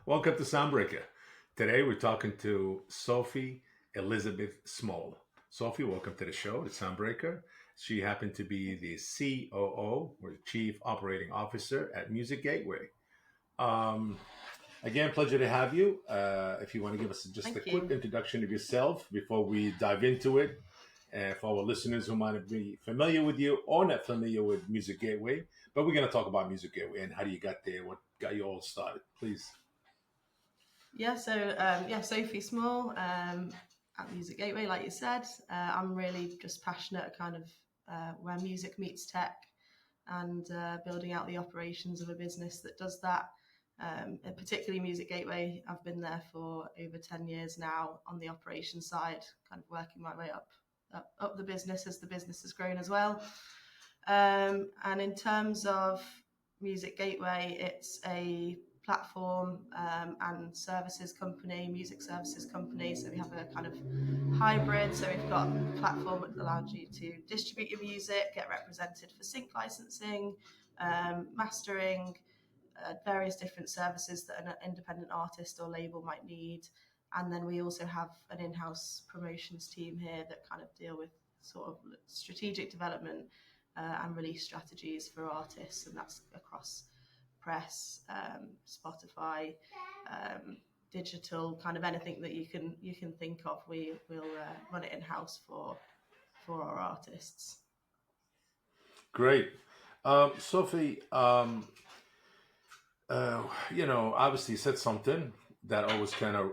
Welcome to Soundbreaker. Today we're talking to Sophie Elizabeth Small. Sophie, welcome to the show, the Soundbreaker. She happened to be the COO, or Chief Operating Officer at Music Gateway. Um, Again, pleasure to have you. If you want to give us just a Thank quick you. introduction of yourself before we dive into it, and for our listeners who might be familiar with you or not familiar with Music Gateway, but we're going to talk about Music Gateway and how you got there, what got you all started, please. Sophie Small at Music Gateway, like you said. I'm really just passionate, kind of where music meets tech, and building out the operations of a business that does that. And particularly Music Gateway, I've been there for over 10 years now on the operations side, kind of working my way up the business as the business has grown as well. And in terms of Music Gateway, it's a platform and services company, music services company. So we have a kind of hybrid. So we've got a platform that allows you to distribute your music, get represented for sync licensing, mastering, various different services that an independent artist or label might need. And then we also have an in-house promotions team here that kind of deal with sort of strategic development and release strategies for artists, and that's across press, Spotify, digital, kind of anything that you can think of. We will run it in house for our artists. Great. Sophie, obviously you said something that always kind of,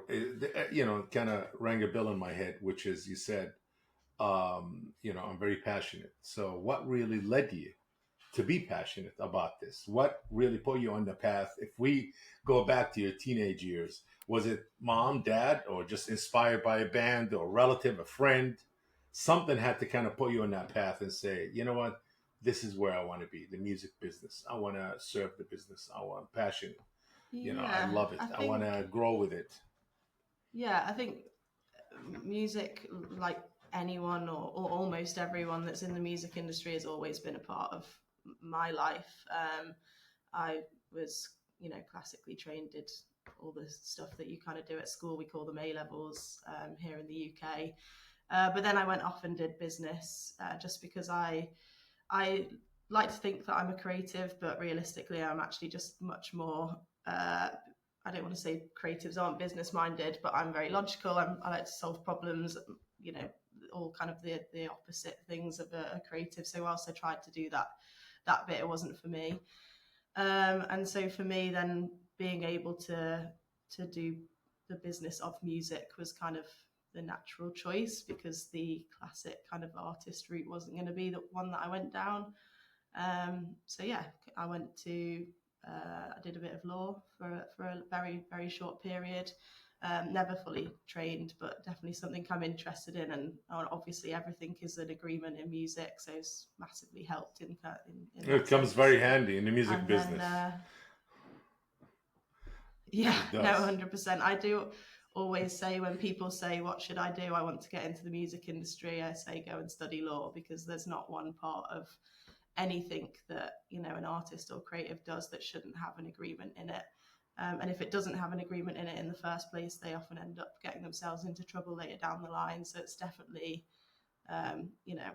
kind of rang a bell in my head, which is you said, I'm very passionate. So what really led you to be passionate about this? What really put you on the path? If we go back to your teenage years, was it mom, dad, or just inspired by a band or a relative, a friend? Something had to kind of put you on that path and say, you know what? This is where I want to be, the music business. I want to serve the business. I'm passionate. I Yeah, love it. I I want think to grow with it. yeah, I think music, like anyone or almost everyone that's in the music industry, has always been a part of my life. I was, classically trained, did all the stuff that you kind of do at school. We call them A levels here in the UK. But then I went off and did business just because I like to think that I'm a creative, but realistically, I'm actually just much more. I don't want to say creatives aren't business minded, but I'm very logical. I like to solve problems. You know, all kind of the opposite things of a creative. So whilst I tried to do that bit, it wasn't for me. And so for me, then being able to do the business of music was kind of the natural choice, because the classic kind of artist route wasn't going to be the one that I went down. So yeah, I went to I did a bit of law for a very very short period. Never fully trained, but definitely something I'm interested in, and obviously everything is an agreement in music, so it's massively helped in It that comes sense. very handy in the music And then business. yeah, It no, does. 100%. I do always say, when people say, "What should I do? I want to get into the music industry," I say, "Go and study law," because there's not one part of anything that an artist or creative does that shouldn't have an agreement in it. And if it doesn't have an agreement in it in the first place, they often end up getting themselves into trouble later down the line. So it's definitely, um, you know,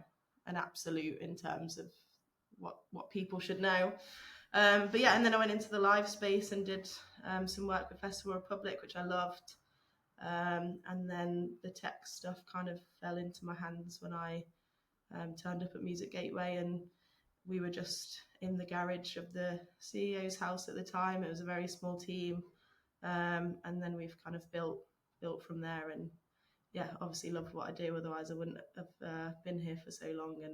an absolute in terms of what people should know. But yeah, and then I went into the live space and did some work with Festival Republic, which I loved. And then the tech stuff kind of fell into my hands when I turned up at Music Gateway, and we were just in the garage of the CEO's house at the time. It was a very small team, and then we've kind of built from there. And yeah, obviously loved what I do. Otherwise, I wouldn't have been here for so long. And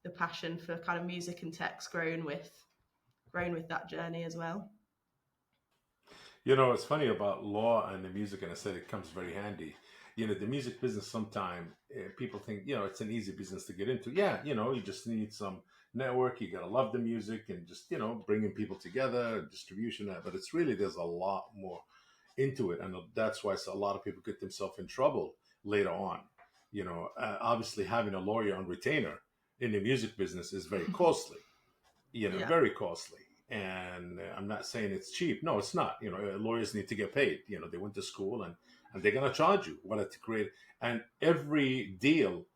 the passion for kind of music and tech's grown with that journey as well. It's funny about law and the music, and I said it comes very handy. The music business, sometimes people think, it's an easy business to get into. Yeah, you just need some network. You got to love the music and just, bringing people together, distribution, but it's really, there's a lot more into it. And that's why a lot of people get themselves in trouble later on. Obviously, having a lawyer on retainer in the music business is very costly, Yeah. very costly. And I'm not saying it's cheap. No, it's not. Lawyers need to get paid. They went to school, and they're going to charge you what to create. And every deal,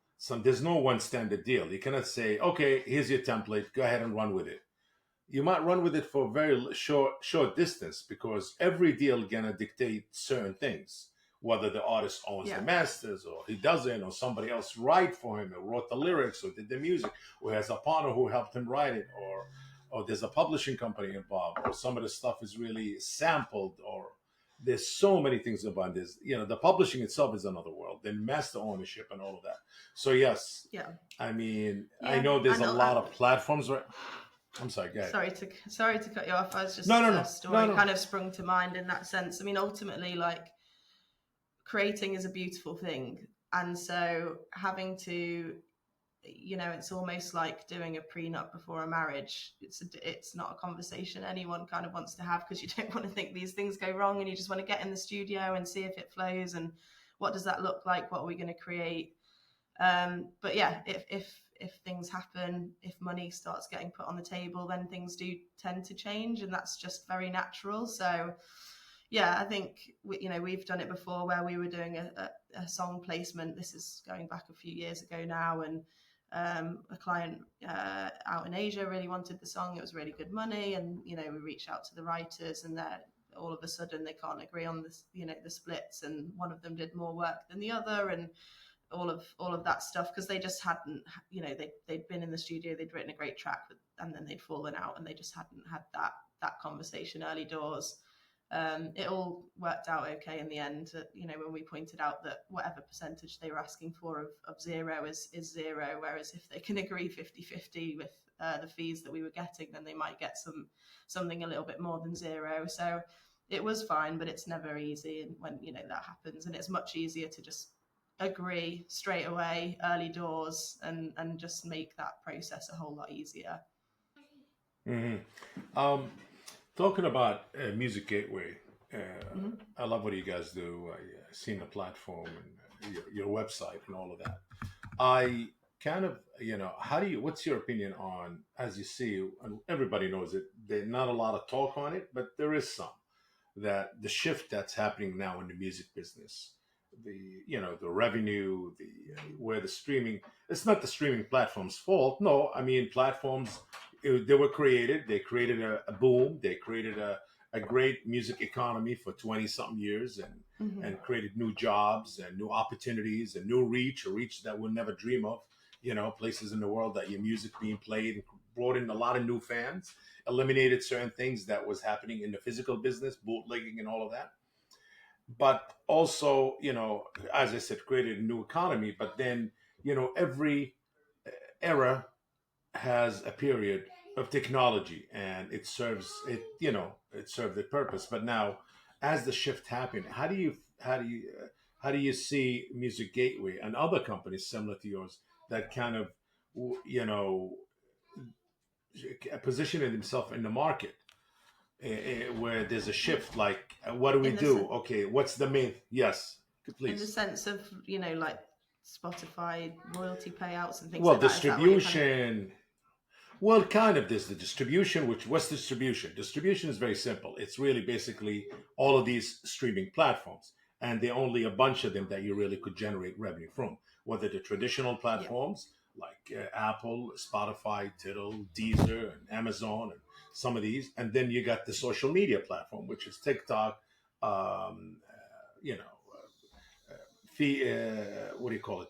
there's no one standard deal. You cannot say, okay, here's your template, go ahead and run with it. You might run with it for a very short distance, because every deal gonna dictate certain things, whether the artist owns the Yeah. masters or he doesn't, or somebody else write for him or wrote the lyrics or did the music, or has a partner who helped him write it, or there's a publishing company involved, or some of the stuff is really sampled, or there's so many things about this. The publishing itself is another world, then master ownership and all of that. So yes, Yeah. I mean, I Yeah. know there's I a know. lot of platforms, right? I'm sorry, go ahead. Sorry to cut you off. I was just No, no, a no, story no. kind of sprung to mind in that sense. I mean, ultimately, like, creating is a beautiful thing, and so having to, it's almost like doing a prenup before a marriage. It's not a conversation anyone kind of wants to have, because you don't want to think these things go wrong, and you just want to get in the studio and see if it flows, and what does that look like, what are we going to create. But yeah, if things happen, if money starts getting put on the table, then things do tend to change, and that's just very natural. So yeah, I think we've done it before, where we were doing a song placement. This is going back a few years ago now, and a client out in Asia really wanted the song. It was really good money, and we reached out to the writers, and then all of a sudden they can't agree on this, the splits, and one of them did more work than the other, and all of that stuff, because they just hadn't, they'd been in the studio, they'd written a great track, and then they'd fallen out, and they just hadn't had that conversation early doors. It all worked out okay in the end. When we pointed out that whatever percentage they were asking for of zero is zero, whereas if they can agree 50-50 with the fees that we were getting, then they might get something a little bit more than zero. So it was fine, but it's never easy, and when that happens, and it's much easier to just agree straight away early doors, and just make that process a whole lot easier. Hmm. Um, Talking about Music Gateway, Hmm. I love what you guys do. I seen the platform and your website and all of that. I kind of, what's your opinion on, as you see, and everybody knows it, there's not a lot of talk on it, but there is some, that the shift that's happening now in the music business, the revenue, where the streaming, it's not the streaming platform's fault. No, I mean, platforms, they were created, they created a boom, they created a great music economy for 20 something years, Hmm. and created new jobs and new opportunities and new reach, a reach that we'll never dream of, places in the world that your music being played, and brought in a lot of new fans, eliminated certain things that was happening in the physical business, bootlegging and all of that. But also, as I said, created a new economy. But then, every era has a period of technology, and it served the purpose. But now, as the shift happened, how do you see Music Gateway and other companies similar to yours that kind of, you know positioning themselves in the market, where there's a shift, like, what do we in the do? sen- Okay, what's the main? Yes, in the please. sense of, like Spotify royalty payouts and things Well, like that. Is that what you're kind of? distribution. Well, kind of, this the distribution. What's distribution? Distribution is very simple. It's really basically all of these streaming platforms, and there are only a bunch of them that you really could generate revenue from. Whether the traditional Yeah. platforms like Apple, Spotify, Tidal, Deezer, and Amazon, and some of these, and then you got the social media platform, which is TikTok, you know, what do you call it?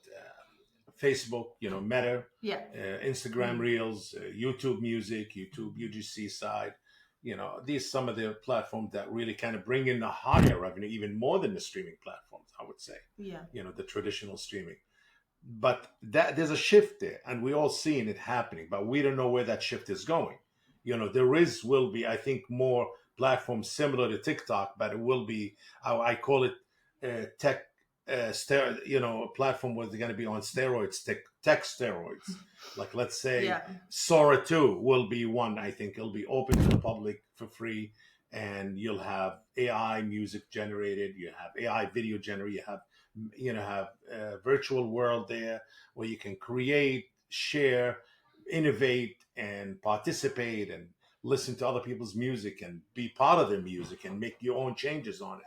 Facebook, Meta, Yeah. Instagram Hmm. Reels, YouTube Music, YouTube UGC side. These some of the platforms that really kind of bring in the higher revenue, even more than the streaming platforms, I would say. Yeah. The traditional streaming. But that there's a shift there, and we all seeing it happening, but we don't know where that shift is going. Will be, I think, more platforms similar to TikTok, but it will be, I call it, tech, a platform where they're going to be on steroids, tech steroids. Like, let's say Yeah. Sora 2 will be one. I think it'll be open to the public for free, and you'll have AI music generated, you have AI video generated, you have a virtual world there where you can create, share, innovate, and participate, and listen to other people's music and be part of their music and make your own changes on it.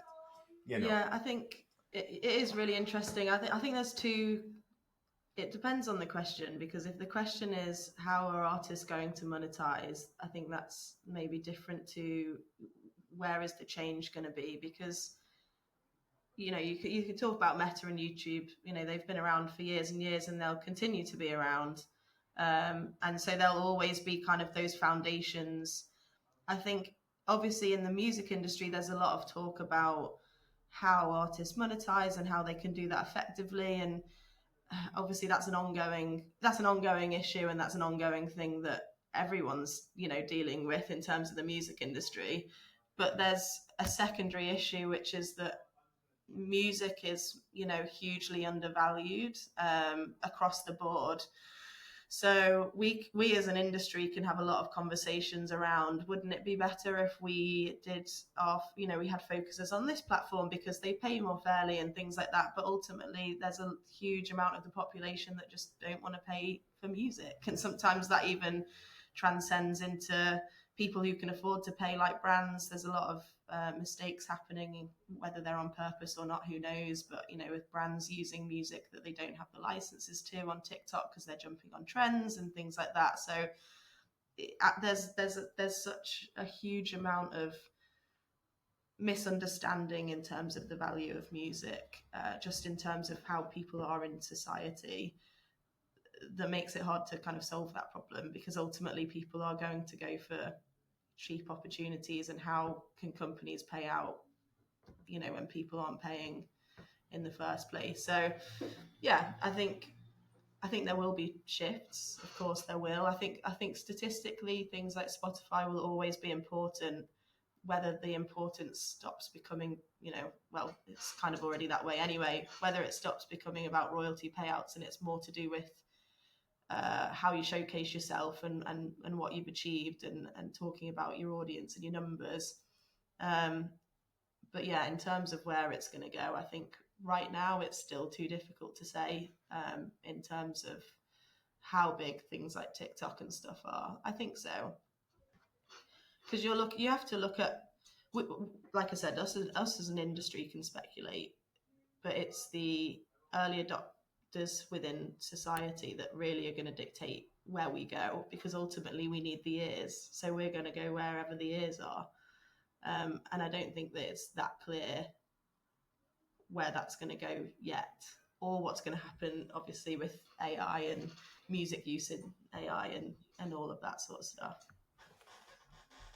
You know. Yeah, I think it is really interesting. I think there's two. It depends on the question, because if the question is how are artists going to monetize, I think that's maybe different to where is the change going to be, because you could talk about Meta and YouTube. They've been around for years and years, and they'll continue to be around, and so there'll always be kind of those foundations. I think obviously in the music industry, there's a lot of talk about how artists monetize and how they can do that effectively, and obviously that's an ongoing issue, and that's an ongoing thing that everyone's dealing with in terms of the music industry. But there's a secondary issue, which is that music is hugely undervalued across the board. So we as an industry can have a lot of conversations around, wouldn't it be better if we did we had focuses on this platform because they pay more fairly and things like that. But ultimately there's a huge amount of the population that just don't want to pay for music. And sometimes that even transcends into people who can afford to pay, like brands. There's a lot of mistakes happening, whether they're on purpose or not, who knows. But with brands using music that they don't have the licenses to on TikTok because they're jumping on trends and things like that. So there's such a huge amount of misunderstanding in terms of the value of music, just in terms of how people are in society, that makes it hard to kind of solve that problem, because ultimately people are going to go for cheap opportunities. And how can companies pay out when people aren't paying in the first place? So yeah, I think there will be shifts. Of course there will. I think statistically things like Spotify will always be important. Whether the importance stops becoming, well, it's kind of already that way anyway, whether it stops becoming about royalty payouts and it's more to do with how you showcase yourself and what you've achieved, and talking about your audience and your numbers. But yeah, in terms of where it's going to go, I think right now it's still too difficult to say in terms of how big things like TikTok and stuff are. I think so, because you have to look at, like I said, us as an industry can speculate, but it's the early adopters within society that really are going to dictate where we go, because ultimately we need the ears, so we're going to go wherever the ears are. And I don't think that it's that clear where that's going to go yet, or what's going to happen obviously with AI and music use in AI and all of that sort of stuff.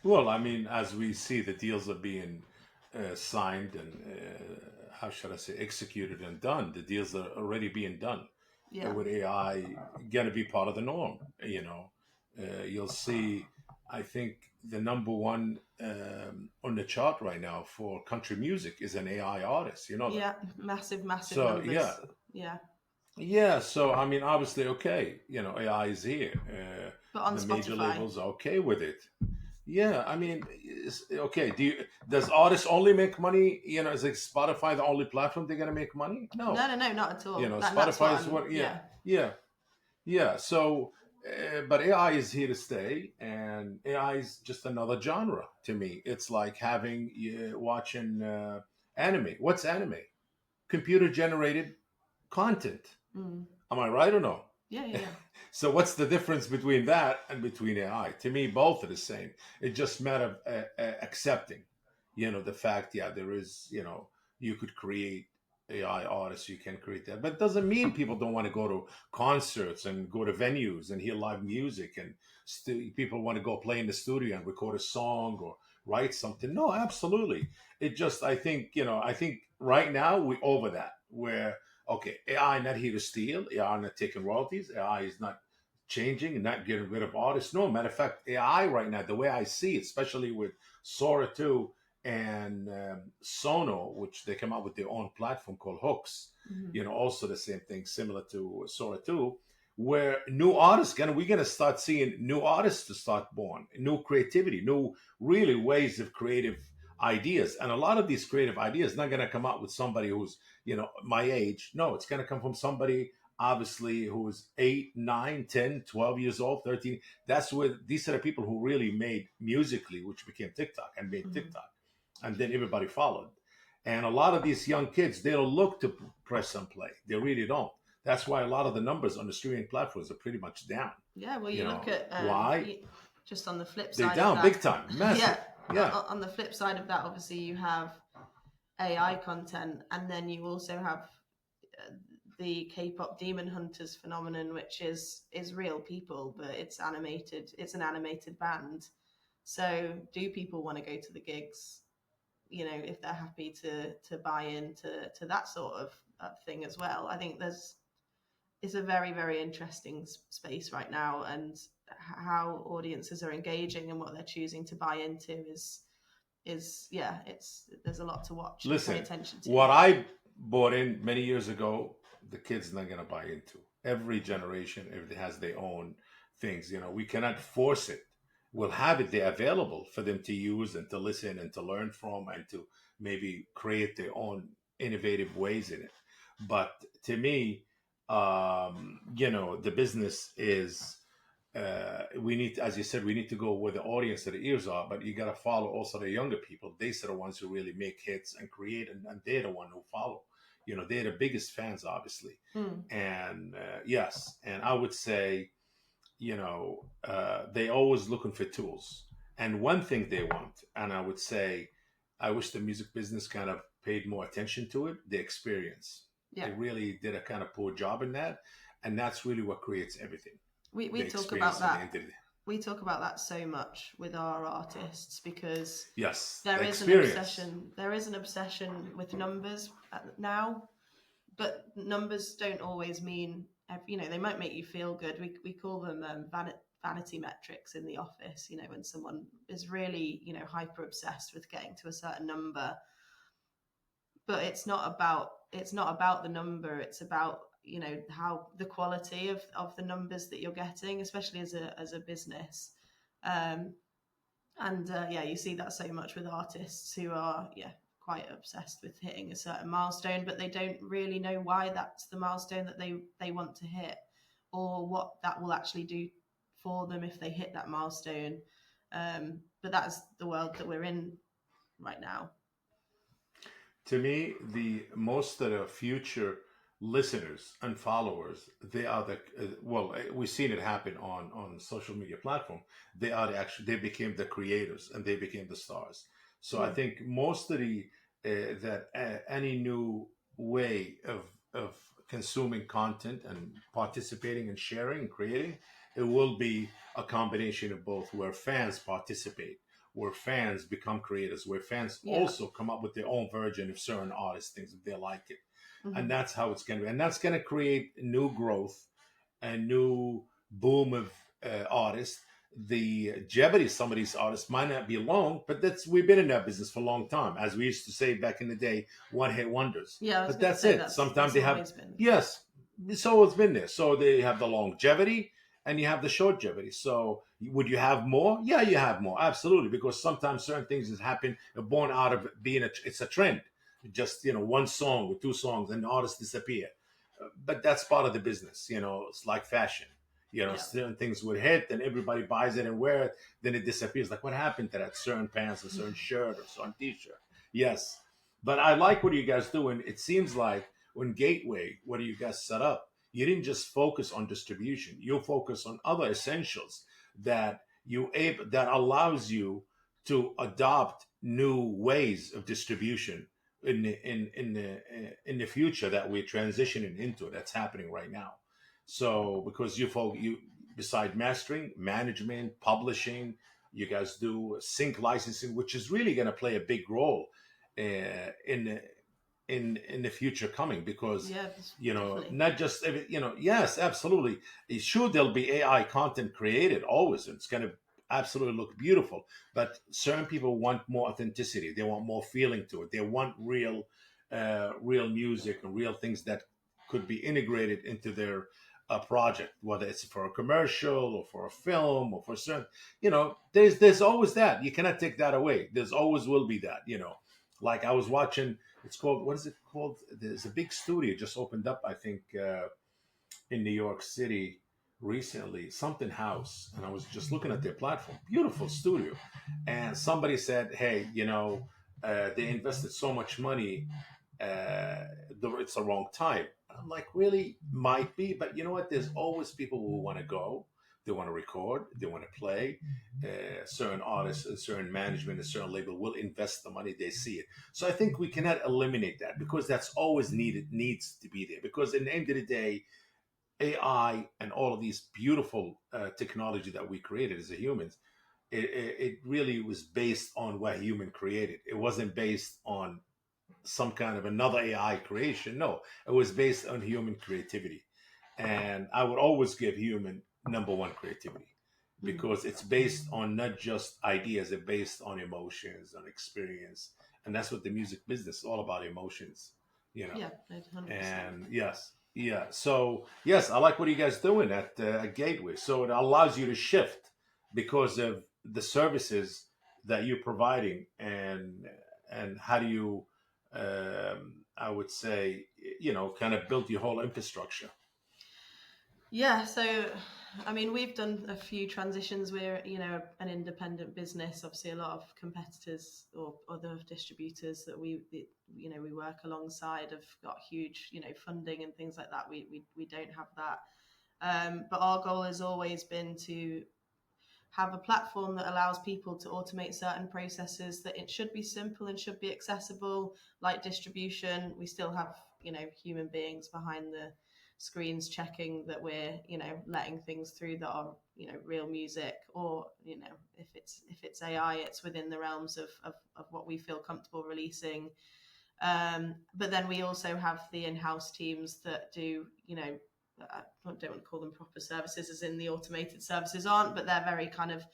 Well, I mean, as we see, the deals are being signed and how should I say, executed and done. The deals are already being done Yeah. with AI going to be part of the norm. You'll see. I think the number one on the chart right now for country music is an AI artist. You know that. Yeah, massive So numbers. yeah, Yeah. yeah. So I mean, obviously, okay. AI is here. But on The major Spotify. labels are okay with it. Yeah, I mean, okay. Does artists only make money? Is like Spotify the only platform they're gonna make money? No. No, not at all. That's Spotify what is I'm. what. Yeah, Yeah. yeah, yeah. So, but AI is here to stay, and AI is just another genre to me. It's like having watching anime. What's anime? Computer generated content. Mm. Am I right or no? Yeah. So what's the difference between that and between AI? To me, both are the same. It's just a matter of accepting, the fact. Yeah, there is. You could create AI artists. You can create that, but it doesn't mean people don't want to go to concerts and go to venues and hear live music, and people want to go play in the studio and record a song or write something. No, absolutely. It just, I think right now we over that where okay, AI not here to steal. AI not taking royalties. AI is not changing and not getting rid of artists. No, matter of fact, AI right now, the way I see it, especially with Sora 2 and Sono, which they come out with their own platform called Hooks, Mm-hmm. also the same thing, similar to Sora 2, where new artists, we're going to start seeing new artists to start born, new creativity, new really ways of creative ideas. And a lot of these creative ideas not going to come out with somebody who's, my age. No, it's going to come from somebody obviously who is 8, 9, 10, 12 years old, 13. That's where these are the people who really made Musically, which became TikTok and made Mhm. TikTok. And then everybody followed. And a lot of these young kids, they don't look to press and play. They really don't. That's why a lot of the numbers on the streaming platforms are pretty much down. Yeah, well, You you look know, at why? just on the flip They're side of down big that. time, Yeah, massive. Yeah. on the flip side of that, obviously you have AI content, and then you also have the K-pop Demon Hunters phenomenon, which is real people, but it's animated. It's an animated band. So, do people want to go to the gigs? You know, if they're happy to buy into that sort of thing as well. I think it's a very, very interesting space right now, and how audiences are engaging and what they're choosing to buy into is yeah, it's there's a lot to watch and pay Listen, attention to. what I bought in many years ago, the kids not gonna buy into. Every generation, it has their own things. You know, we cannot force it. We'll have it there available for them to use and to listen and to learn from and to maybe create their own innovative ways in it. But to me, the business is we need, as you said, we need to go where the audience of the ears are, but you got to follow also the younger people. These are the ones who really make hits and create, and they're the one who follow. You know, they're the biggest fans, obviously. Mm. And yes, and I would say, they always looking for tools. And one thing they want, and I would say, I wish the music business kind of paid more attention to it, the experience. Yeah, They really did a kind of poor job in that. And that's really what creates everything, we the talk about experience at the that. end of the day. We talk about that so much with our artists because Yes, the there is an experience. obsession. There is an obsession with numbers now, but numbers don't always mean, you know, they might make you feel good. We call them vanity metrics in the office. You know, when someone is really, you know, hyper obsessed with getting to a certain number, but it's not about the number. It's about, you know, how the quality of the numbers that you're getting, especially as a business. Um, and yeah, you see that so much with artists who are, yeah, quite obsessed with hitting a certain milestone, but they don't really know why that's the milestone that they want to hit, or what that will actually do for them if they hit that milestone. But that's the world that we're in right now. To me, the most of the future listeners and followers, they are the we've seen it happen on social media platform. They are they became the creators and they became the stars. So I Mm. think most of the that any new way of consuming content and participating and sharing and creating, it will be a combination of both, where fans participate, where fans become creators, where fans Yeah. also come up with their own version of certain artist things if they like it. And Hmm. that's how it's going to be. And that's going to create new growth and new boom of artists. The longevity of some of these artists might not be long, but that's we've been in that business for a long time. As we used to say back in the day, one hit wonders. Yeah, I was But going to that's say it. that's Sometimes they have, always been the case. yes, so it's been there. So they have the longevity and you have the shortgevity. So would you have more? Yeah, you have more, absolutely, because sometimes certain things that happen are born out of being it's a trend. Just one song or two songs, and the artists disappear. But that's part of the business. It's like fashion. Yeah. Certain things would hit, and everybody buys it and wear it. Then it disappears. Like what happened to that certain pants or certain shirt or certain T-shirt? Yes, but I like what you guys do, and it seems like when Gateway, what do you guys set up? You didn't just focus on distribution. You focus on other essentials that that allows you to adopt new ways of distribution in the future that we're transitioning into. That's happening right now. So because you beside mastering, management, publishing, you guys do sync licensing, which is really going to play a big role in the future coming, because Yeah, definitely. not just yes, absolutely. Sure, there'll be AI content created always, and it's going to absolutely look beautiful, but certain people want more authenticity, they want more feeling to it, they want real music and real things that could be integrated into their project, whether it's for a commercial or for a film or for certain, there's always that. You cannot take that away. There's always will be that, like I was watching, it's called, what is it called? There's a big studio just opened up, I think, in New York City recently, something house, and I was just looking at their platform, beautiful studio, and somebody said, "Hey, they invested so much money, it's the wrong time." I'm like, really, might be, but you know what? There's always people who want to go. They want to record. They want to play. Certain artists, a certain management, a certain label will invest the money. They see it. So I think we cannot eliminate that because that's always needed, needs to be there. Because in the end of the day, AI and all of these beautiful technology that we created as a humans, it really was based on what human created. It wasn't based on some kind of another AI creation. No, it was based on human creativity. And I would always give human number one creativity Mm. because it's based on not just ideas, it's based on emotions, on experience. And that's what the music business is all about, emotions, you know. Yeah, 100%. And yes, yeah. So yes, I like what you guys doing at Gateway. So it allows you to shift because of the services that you're providing, and how do you, I would say, kind of build your whole infrastructure. Yeah, so I mean, we've done a few transitions. We're, an independent business. Obviously, a lot of competitors or other distributors that we work alongside have got huge, funding and things like that. We don't have that. But our goal has always been to have a platform that allows people to automate certain processes, that it should be simple and should be accessible, like distribution. We still have, human beings behind the screens checking that we're, letting things through that are, real music, or, if it's AI, it's within the realms of what we feel comfortable releasing. But then we also have the in-house teams that do, I don't want to call them proper services, as in the automated services aren't, but they're very kind of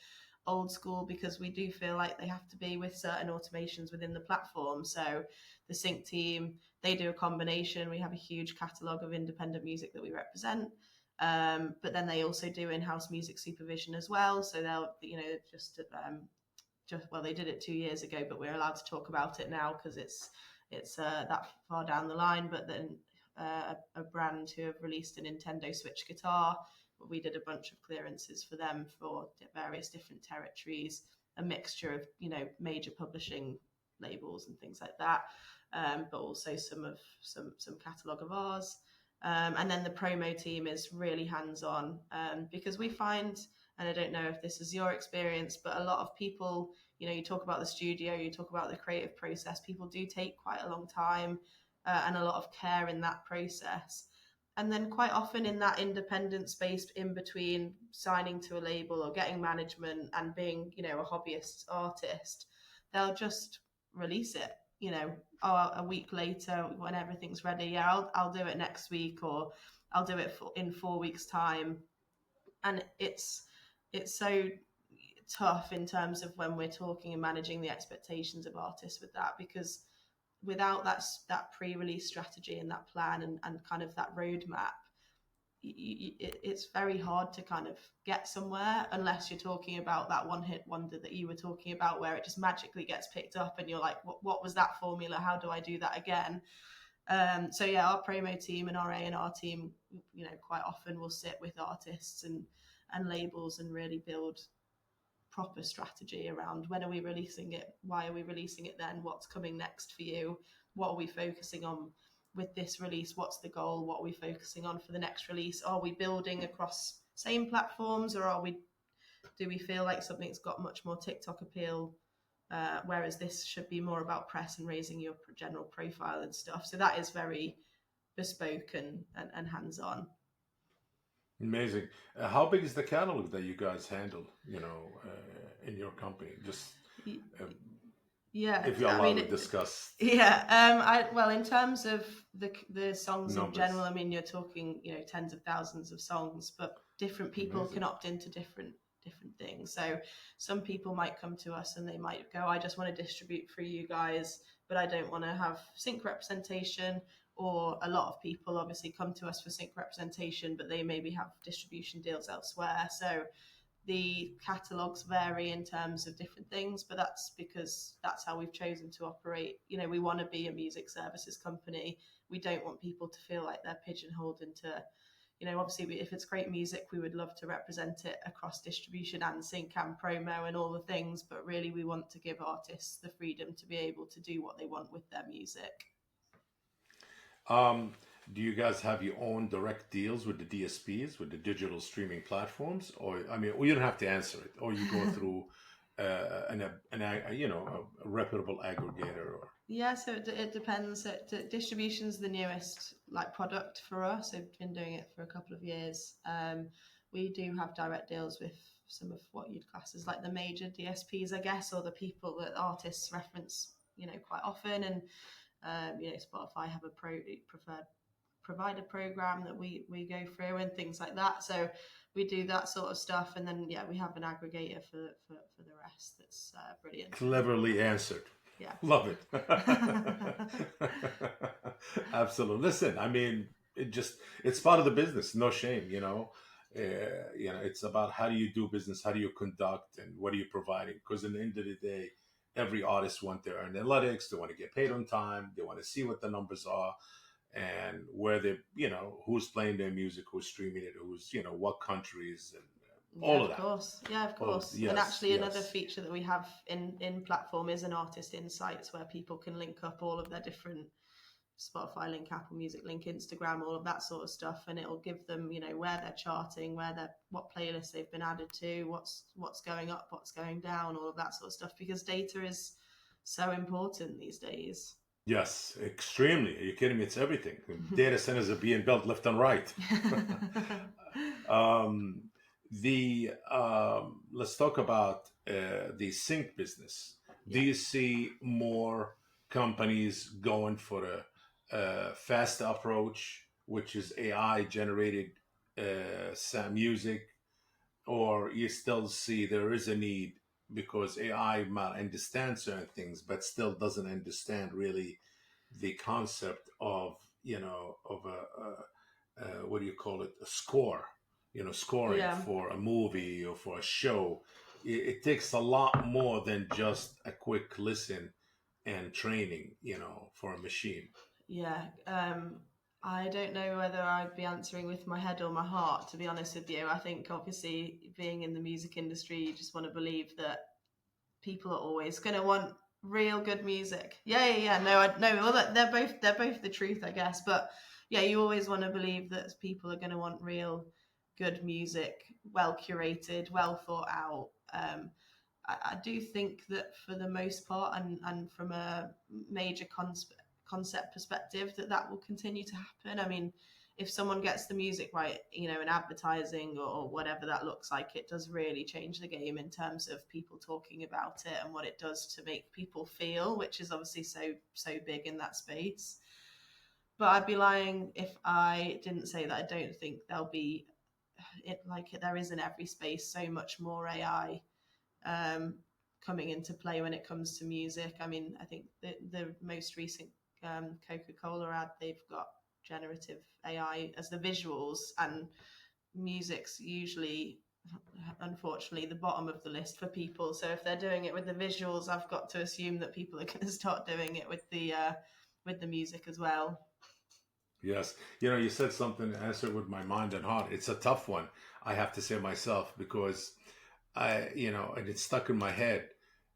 old school, because we do feel like they have to be with certain automations within the platform. So the sync team, they do a combination. We have a huge catalogue of independent music that we represent. But then they also do in-house music supervision as well. So they'll, well, they did it 2 years ago, but we're allowed to talk about it now because it's that far down the line. But then a brand who have released a Nintendo Switch guitar, we did a bunch of clearances for them for various different territories, a mixture of major publishing labels and things like that, but also some catalogue of ours. And then the promo team is really hands-on, because we find, and I don't know if this is your experience, but a lot of people, you talk about the studio, you talk about the creative process, people do take quite a long time and a lot of care in that process. And then quite often in that independent space in between signing to a label or getting management and being, a hobbyist artist, they'll just release it, a week later when everything's ready. Yeah, I'll do it next week, or I'll do it in 4 weeks' time. And it's so tough in terms of when we're talking and managing the expectations of artists with that, because without that pre-release strategy and that plan and kind of that roadmap, it's very hard to kind of get somewhere, unless you're talking about that one hit wonder that you were talking about, where it just magically gets picked up and you're like, what was that formula? How do I do that again? So yeah, our promo team and our A&R team, quite often will sit with artists and labels and really build proper strategy around when are we releasing it, why are we releasing it, then what's coming next for you, what are we focusing on with this release, what's the goal, what are we focusing on for the next release, are we building across same platforms, or do we feel like something's got much more TikTok appeal, whereas this should be more about press and raising your general profile and stuff. So that is very bespoke and hands-on. Amazing. How big is the catalog that you guys handle? In your company, just yeah, if you're I allowed mean, to discuss yeah. Well, in terms of the songs in numbers. general, I mean, you're talking, tens of thousands of songs, but different people Amazing. can opt into different things. So some people might come to us and they might go, I just want to distribute for you guys, but I don't want to have sync representation. Or a lot of people obviously come to us for sync representation, but they maybe have distribution deals elsewhere. So the catalogs vary in terms of different things, but that's because that's how we've chosen to operate. We want to be a music services company. We don't want people to feel like they're pigeonholed into, Obviously, if it's great music, we would love to represent it across distribution and sync and promo and all the things. But really, we want to give artists the freedom to be able to do what they want with their music. Um, do you guys have your own direct deals with the DSPs, with the digital streaming platforms, or I mean, well, you don't have to answer it, or you go through a reputable aggregator, or Yeah, so it depends. Distribution's the newest like product for us. We've been doing it for a couple of years. We do have direct deals with some of what you'd class as like the major DSPs, I guess, or the people that artists reference, quite often. And Spotify have a preferred provider program that we go through and things like that. So we do that sort of stuff, and then we have an aggregator for the rest. That's brilliant. cleverly answered. Yeah. Love it. Absolutely. Listen, I mean, it's part of the business. No shame, it's about how do you do business, how do you conduct, and what are you providing? Because in the end of the day, every artist want to earn analytics. They want to get paid on time. They want to see what the numbers are and where they, who's playing their music, who's streaming it, who's, what countries, and all of that. Yeah, of course. Yes, and actually, another yes. feature that we have in platform is an artist insights, where people can link up all of their different Spotify link, Apple Music link, Instagram, all of that sort of stuff, and it'll give them, where they're charting, what playlists they've been added to, what's going up, what's going down, all of that sort of stuff, because data is so important these days. Yes, extremely. Are you kidding me? It's everything. Data centers are being built left and right. Let's talk about the sync business. Do you see more companies going for a faster approach, which is AI generated music, or you still see there is a need because AI might understand certain things, but still doesn't understand really the concept of what do you call it, a score, scoring for a movie or for a show. It takes a lot more than just a quick listen and training, for a machine. I don't know whether I'd be answering with my head or my heart, to be honest with you. I think obviously being in the music industry, you just want to believe that people are always going to want real good music. Well, they're both the truth, I guess. But you always want to believe that people are going to want real good music, well curated, well thought out. I do think that for the most part, and from a major concept perspective, that will continue to happen. I mean, if someone gets the music right, in advertising or whatever that looks like, it does really change the game in terms of people talking about it and what it does to make people feel, which is obviously so big in that space. But I'd be lying if I didn't say that I don't think there'll be there is in every space so much more AI coming into play when it comes to music. I mean, I think the most recent Coca-Cola ad, they've got generative AI as the visuals, and music's usually, unfortunately, the bottom of the list for people. So if they're doing it with the visuals, I've got to assume that people are going to start doing it with the music as well. Yes. You said something, answered with my mind and heart. It's a tough one, I have to say myself, because and it's stuck in my head.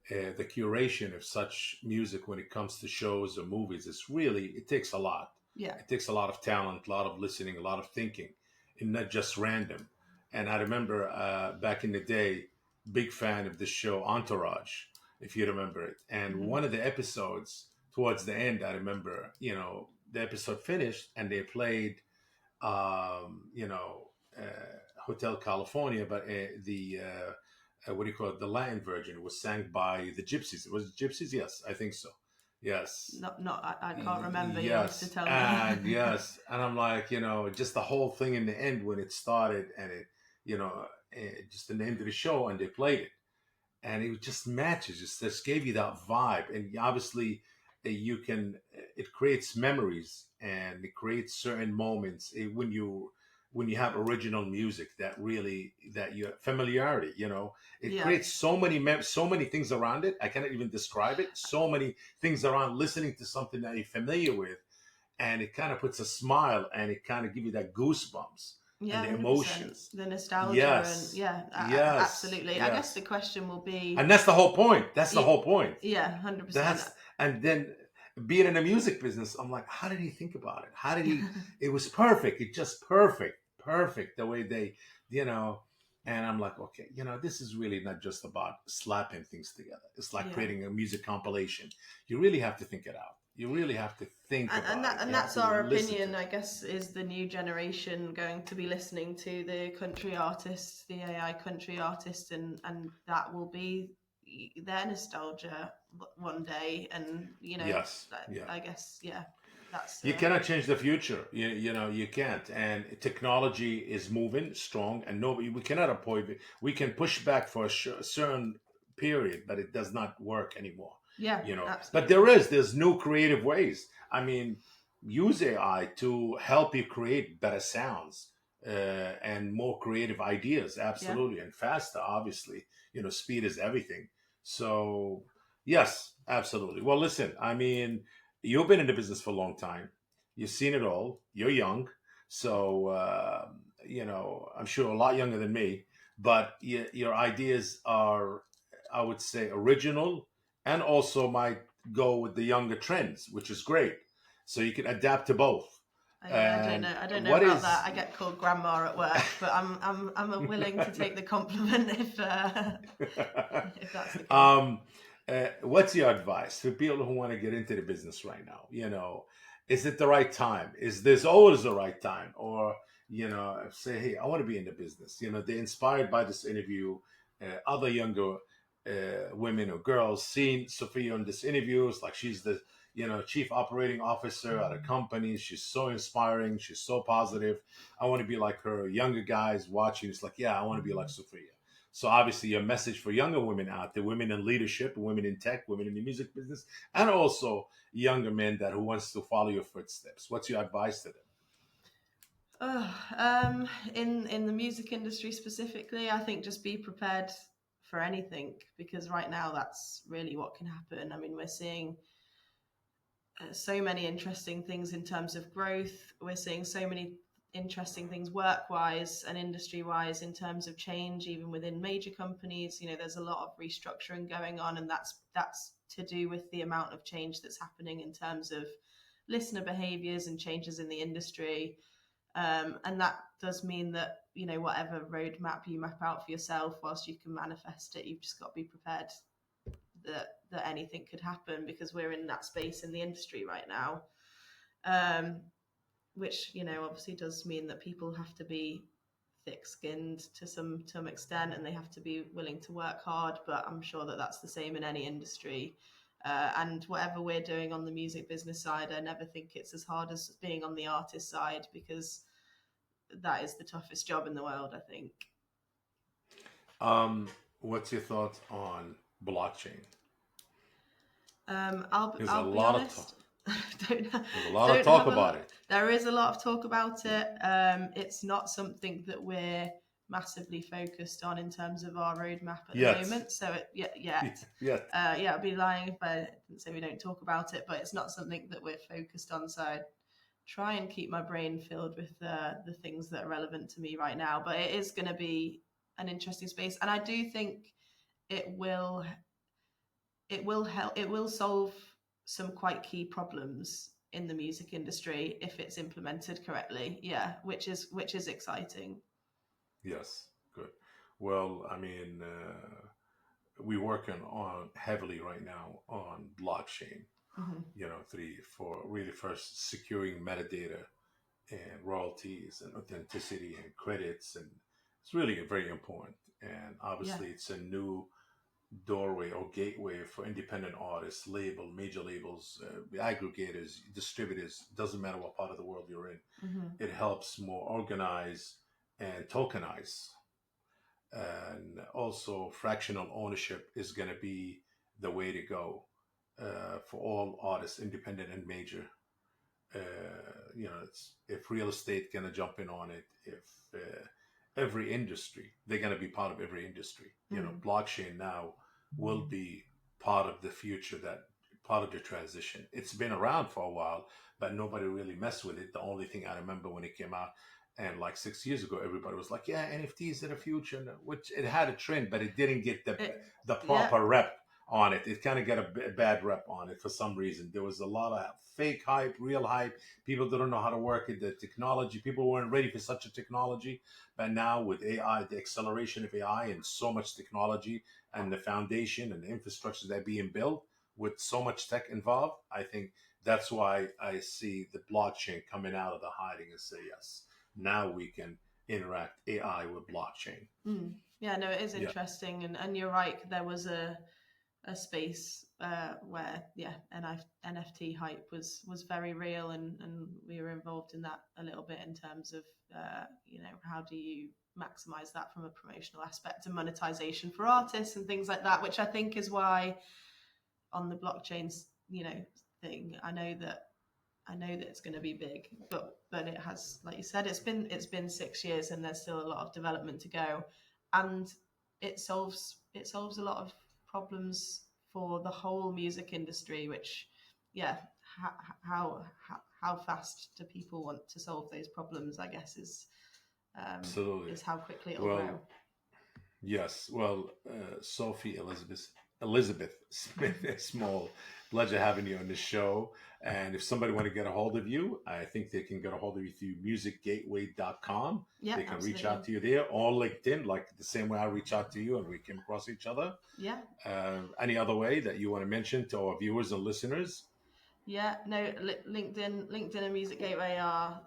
The curation of such music when it comes to shows or movies, it takes a lot. Yeah. It takes a lot of talent, a lot of listening, a lot of thinking, and not just random. And I remember back in the day, big fan of the show Entourage, if you remember it. And one of the episodes, towards the end, I remember, the episode finished and they played, Hotel California, but the what do you call it? The Latin version was sang by the Gypsies. Was it Gypsies? Yes, I think so. Yes. I can't remember. Yes. You have to tell me. And yes, and I'm like, just the whole thing in the end when it started, and it, just the name of the show, and they played it, and it just matches. Just gave you that vibe, and obviously, it creates memories, and it creates certain moments when you have original music that you familiarity, it creates so many things around it. I cannot even describe it. So many things around listening to something that you're familiar with, and it kind of puts a smile, and it kind of gives you that goosebumps. Yeah, and the 100%. emotions. The nostalgia and Yes, yeah, yes, absolutely. I guess the yes. question will be, And that's the whole point. That's the whole point. yeah, 100%. That's and then being in the music business, I'm like, how did he think about it? How did he? It was perfect. It just perfect, perfect the way they, you know. And I'm like, okay, this is really not just about slapping things together. It's like Yeah. creating a music compilation. You really have to think it out. You really have to think about it. And You have that's to our listen to opinion, it. I guess. Is the new generation going to be listening to the country artists, the AI country artists, and that will be their nostalgia one day? And Yes, yeah. I guess, yeah, that's You cannot change the future. You can't. And technology is moving strong, and nobody. We cannot avoid it. We can push back for a certain period, but it does not work anymore. yeah, But absolutely. there's new creative ways. I mean, use AI to help you create better sounds and more creative ideas. Yeah. Absolutely, and faster. Obviously, speed is everything. So yes, absolutely. Well, listen. I mean, you've been in the business for a long time. You've seen it all. You're young, so I'm sure a lot younger than me. But your ideas are, I would say, original, and also might go with the younger trends, which is great. So you can adapt to both. Yeah, And I don't know what about that. is I get called grandma at work, but I'm willing to take the compliment if if that's the case. um, what's your advice for people who want to get into the business right now? Is it the right time? Is this always the right time? Or, say, hey, I want to be in the business. They're inspired by this interview. Other younger women or girls seen Sophia in this interview. It's like she's the, chief operating officer at a company. She's so inspiring. She's so positive. I want to be like her. Younger guys watching, it's like, yeah, I want to be like Sophia. So obviously, your message for younger women out there, women in leadership, women in tech, women in the music business, and also younger men that who wants to follow your footsteps. What's your advice to them? Oh, in the music industry specifically, I think just be prepared for anything, because right now that's really what can happen. I mean, we're seeing so many interesting things in terms of growth. We're seeing so many interesting things work wise and industry wise in terms of change, even within major companies. There's a lot of restructuring going on, and that's to do with the amount of change that's happening in terms of listener behaviors and changes in the industry. And that does mean that, whatever roadmap you map out for yourself, whilst you can manifest it, you've just got to be prepared that anything could happen, because we're in that space in the industry right now. Which, obviously does mean that people have to be thick-skinned to some extent, and they have to be willing to work hard. But I'm sure that that's the same in any industry. And whatever we're doing on the music business side, I never think it's as hard as being on the artist side, because that is the toughest job in the world, I think. What's your thoughts on blockchain? There's a I'll be lot of honest. don't there's a lot of don't talk have a about lot. it. There is a lot of talk about it. It's not something that we're massively focused on in terms of our roadmap at the Yet, moment. So yet, yet. yeah, I'd be lying if I didn't say we don't talk about it. But it's not something that we're focused on. So I try and keep my brain filled with the things that are relevant to me right now. But it is going to be an interesting space, and I do think it will help. It will solve some quite key problems in the music industry if it's implemented correctly. Yeah, which is exciting. Yes, good. Well, I mean, we're working on heavily right now on blockchain. Hmm. Three for really first securing metadata and royalties and authenticity and credits, and it's really very important. And Yeah. obviously, it's a new doorway or gateway for independent artists, major labels, aggregators, distributors. Doesn't matter what part of the world you're in. Hmm. It helps more organize and tokenize, and also fractional ownership is going to be the way to go for all artists, independent and major. If real estate gonna jump in on it, if every industry, they're gonna be part of every industry. Mm. Blockchain now will be part of the future, that part of the transition. It's been around for a while, but nobody really messed with it. The only thing I remember when it came out, And like 6 years ago, everybody was like, "Yeah, NFTs are the future," which it had a trend, but it didn't get the Yeah, proper rep on it. It kind of got a bad rep on it for some reason. There was a lot of fake hype, real hype. People didn't know how to work it. The technology, people weren't ready for such a technology. But now with AI, the acceleration of AI and so much technology and the foundation and the infrastructure that being built with so much tech involved, I think that's why I see the blockchain coming out of the hiding and say, yes, now we can interact AI with blockchain. Yeah, no, it is Yeah. interesting, and you're right. There was a space where NFT hype was very real, and we were involved in that a little bit in terms of how do you maximize that from a promotional aspect and monetization for artists and things like that, which I think is why on the blockchains thing, I know that it's going to be big, but it has, like you said, it's been 6 years and there's still a lot of development to go, and it solves a lot of problems for the whole music industry, which how fast do people want to solve those problems, I guess, Absolutely. is how quickly it'll Well, grow. yes. Well, Sophie Elizabeth Smith Small, pleasure having you on the show. And if somebody want to get a hold of you, I think they can get a hold of you through musicgateway.com. Yeah, They can absolutely. reach out to you there, or LinkedIn, like the same way I reach out to you and we came across each other. Yeah. Any other way that you want to mention to our viewers and listeners? Yeah, no, LinkedIn and Music Gateway are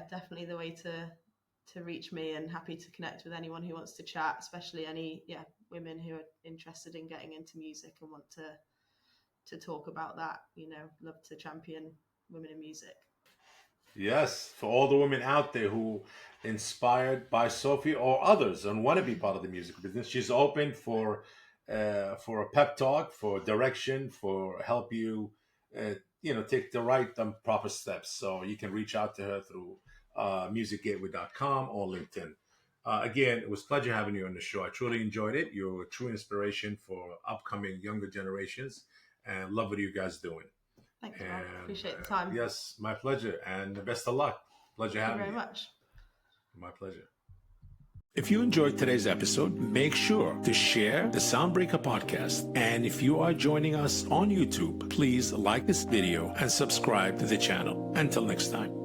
definitely the way to reach me, and happy to connect with anyone who wants to chat, especially any women who are interested in getting into music and want to talk about that. Love to champion women in music. Yes, for all the women out there who inspired by Sophie or others and want to be part of the music business, she's open for a pep talk, for direction, for help you, take the right and proper steps. So you can reach out to her through musicgateway.com or LinkedIn. Again, it was a pleasure having you on the show. I truly enjoyed it. You're a true inspiration for upcoming younger generations, and love what you guys doing. Thanks, Rob. Appreciate the time. Yes, my pleasure, and the best of luck. Pleasure having you. Thank you very much. My pleasure. If you enjoyed today's episode, make sure to share the Soundbreaker podcast. And if you are joining us on YouTube, please like this video and subscribe to the channel. Until next time.